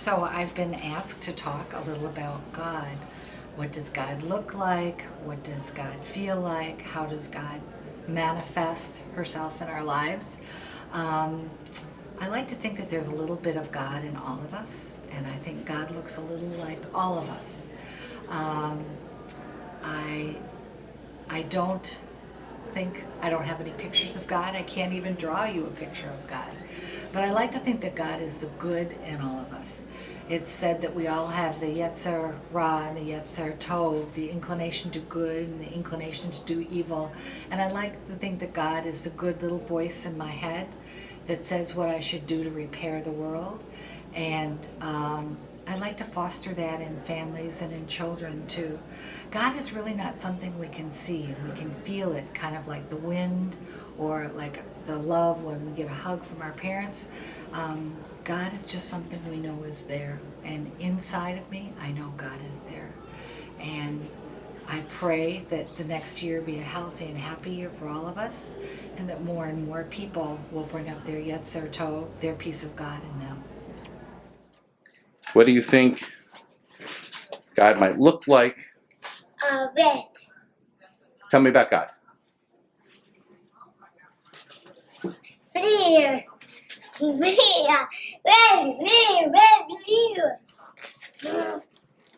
So I've been asked to talk a little about God. What does God look like? What does God feel like? How does God manifest herself in our lives? Um, I like to think that there's a little bit of God in all of us, and I think God looks a little like all of us. Um, I I don't I don't have any pictures of God. I can't even draw you a picture of God. But I like to think that God is the good in all of us. It's said that we all have the Yetzer Ra and the Yetzer Tov, the inclination to good and the inclination to do evil. And I like to think that God is the good little voice in my head that says what I should do to repair the world. And I like to foster that in families and in children too. God is really not something we can see. We can feel it, kind of like the wind or like the love when we get a hug from our parents. God is just something we know is there. And inside of me, I know God is there. And I pray that the next year be a healthy and happy year for all of us, and that more and more people will bring up their Yetzer Tov, their piece of God in them. What do you think God might look like? Red. Tell me about God. Blue. Red, blue.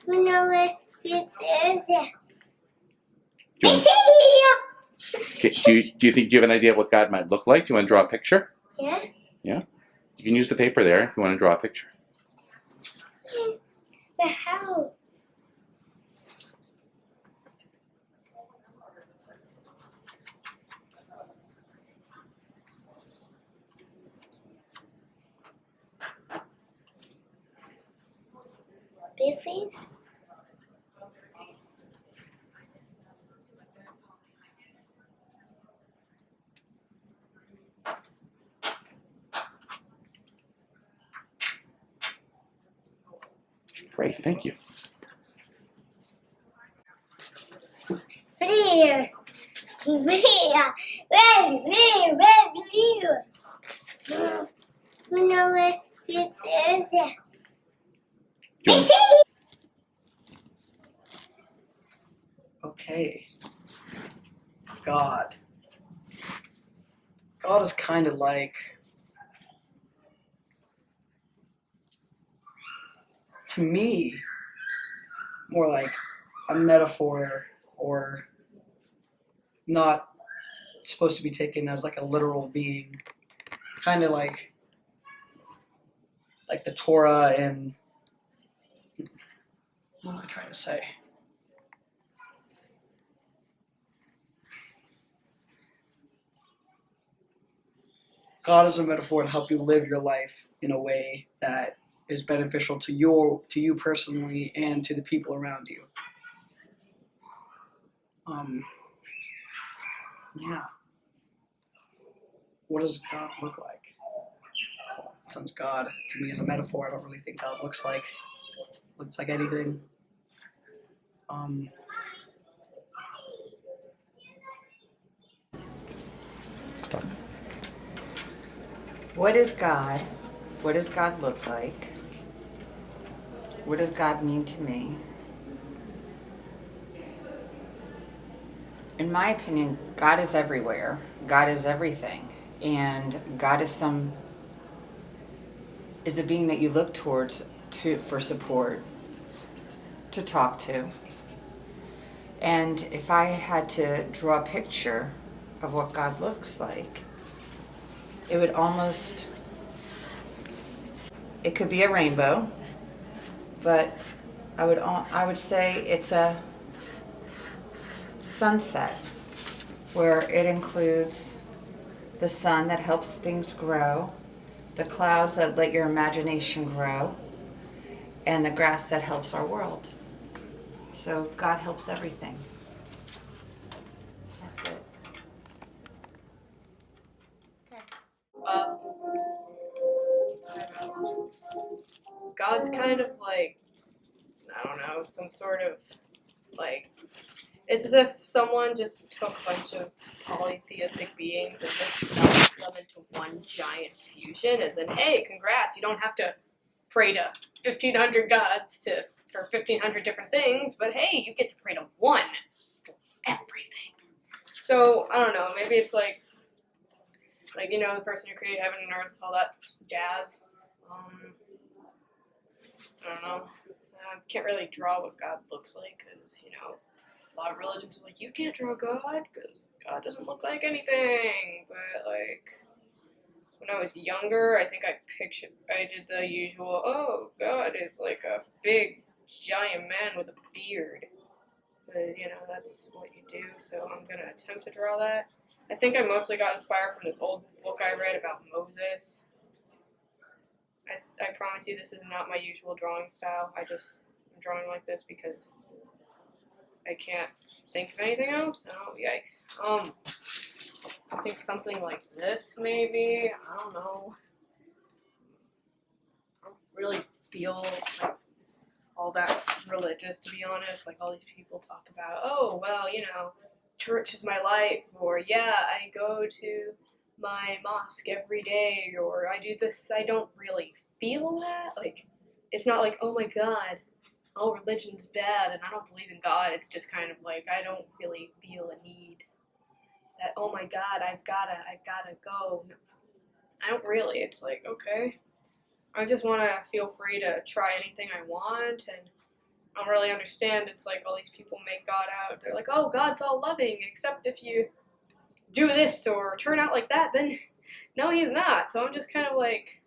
You know what it is? Do you think you have an idea of what God might look like? Do you want to draw a picture? Yeah. Yeah? You can use the paper there if you want to draw a picture. The house. Biffies? Great, thank you. Blue. Blue. Red, blue. You know what it is? Do you want- Okay. God. God is kind of like, to me, more like a metaphor, or not supposed to be taken as like a literal being. Kind of like the Torah and, what am I trying to say? God is a metaphor to help you live your life in a way that is beneficial to you personally and to the people around you. Yeah. What does God look like? Well, since God to me is a metaphor, I don't really think God looks like anything. What is God? What does God look like? What does God mean to me? In my opinion, God is everywhere. God is everything. And God is a being that you look towards for support, to talk to. And if I had to draw a picture of what God looks like, it could be a rainbow, but I would say it's a sunset, where it includes the sun that helps things grow, the clouds that let your imagination grow, and the grass that helps our world. So God helps everything. That's it. God's kind of like, I don't know, some sort of like, it's as if someone just took a bunch of polytheistic beings and just melted them into one giant fusion, as in, hey, congrats, you don't have to pray to 1,500 gods for 1,500 different things, but hey, you get to pray to one for everything. So I don't know. Maybe it's like you know, the person who created heaven and earth, all that jazz. I don't know. I can't really draw what God looks like because, you know, a lot of religions are like, you can't draw God because God doesn't look like anything. But, like, when I was younger, I think I did the usual, oh, God is like a big, giant man with a beard. Because, you know, that's what you do. So I'm going to attempt to draw that. I think I mostly got inspired from this old book I read about Moses. I promise you this is not my usual drawing style. I'm drawing like this because I can't think of anything else. Oh, yikes. I think something like this, maybe. I don't know. I don't really feel like all that religious, to be honest. Like all these people talk about, oh, well, you know, church is my life, or yeah, I go to my mosque every day, or I do this. I don't really feel that. Like, it's not like, oh my God, all religion's bad and I don't believe in God. It's just kind of like, I don't really feel a need that, oh my God, I've gotta go. No, I don't really. It's like, okay, I just want to feel free to try anything I want, and I don't really understand. It's like all these people make God out. They're like, oh, God's all loving, except if you do this or turn out like that, then no, he's not. So I'm just kind of like,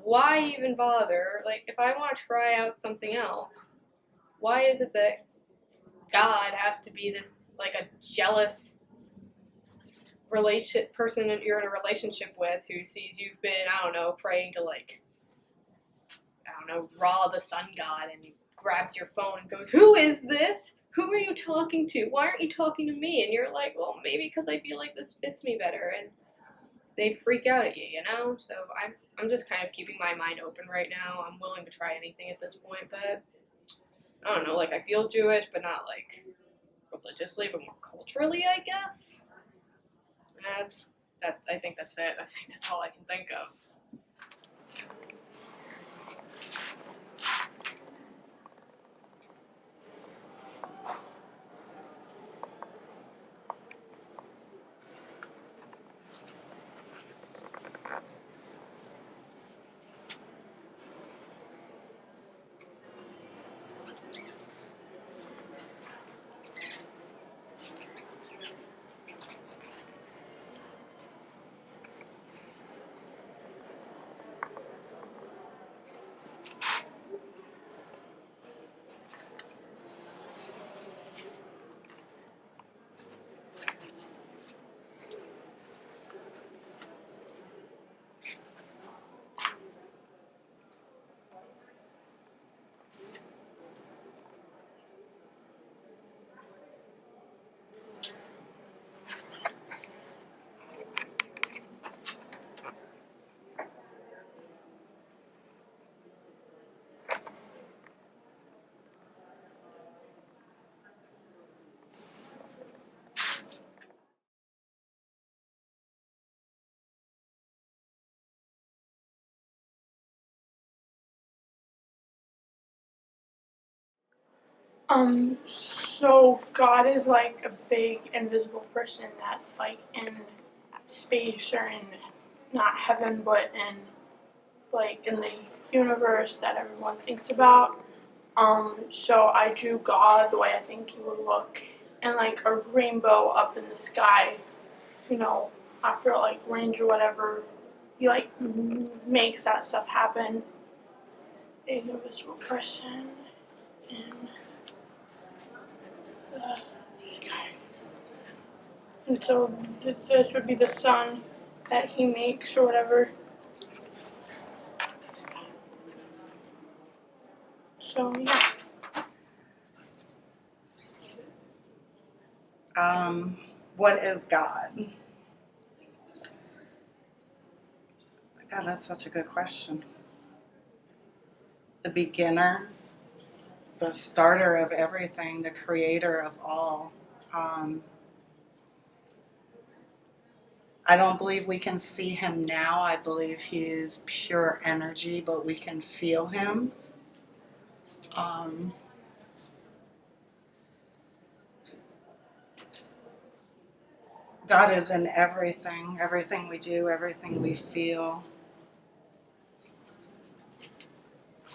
why even bother? Like, if I want to try out something else, why is it that God has to be this, like, a jealous person that you're in a relationship with who sees you've been, I don't know, praying to, like, I don't know, Ra, the sun god, and he grabs your phone and goes, who is this? Who are you talking to? Why aren't you talking to me? And you're like, well, maybe because I feel like this fits me better. And they freak out at you, you know? So I'm just kind of keeping my mind open right now. I'm willing to try anything at this point, but I don't know, like, I feel Jewish, but not, like, religiously, but more culturally, I guess. I think that's it. I think that's all I can think of. So God is like a big invisible person that's like in space or in not heaven but in like in the universe that everyone thinks about. So I drew God the way I think he would look, and like a rainbow up in the sky, you know, after like rains or whatever, he like makes that stuff happen. Big invisible person in the sky. And so this would be the sun that he makes or whatever. So yeah. What is God? God, that's such a good question. The beginner, the starter of everything, the creator of all. I don't believe we can see him now. I believe he is pure energy, but we can feel him. God is in everything we do, everything we feel.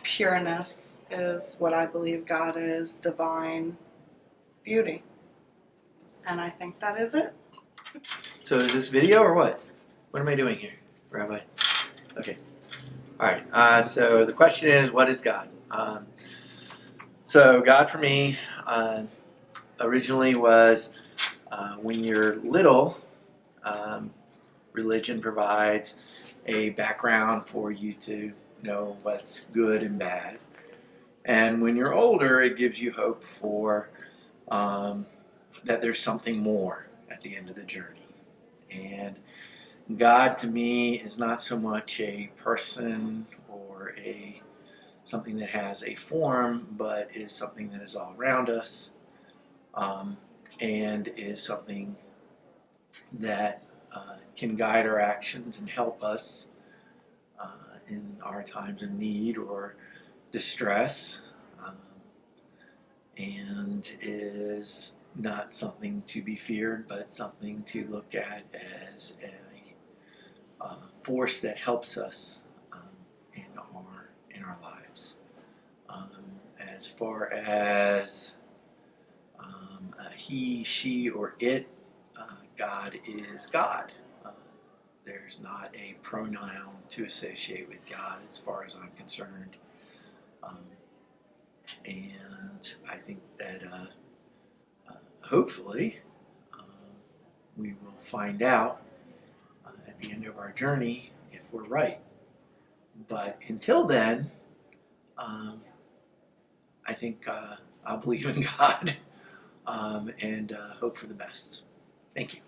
Pureness is what I believe God is, divine beauty. And I think that is it. So is this video or what? What am I doing here, Rabbi? Okay. All right. So the question is, what is God? So God for me originally was when you're little, religion provides a background for you to know what's good and bad. And when you're older, it gives you hope for that there's something more at the end of the journey. And God to me is not so much a person or something that has a form, but is something that is all around us, and is something that can guide our actions and help us in our times of need or distress, and is not something to be feared, but something to look at as a force that helps us in our lives. As far as he, she, or it, God is God. There's not a pronoun to associate with God as far as I'm concerned. And I think that hopefully we will find out at the end of our journey if we're right. But until then, I think I'll believe in God and hope for the best. Thank you.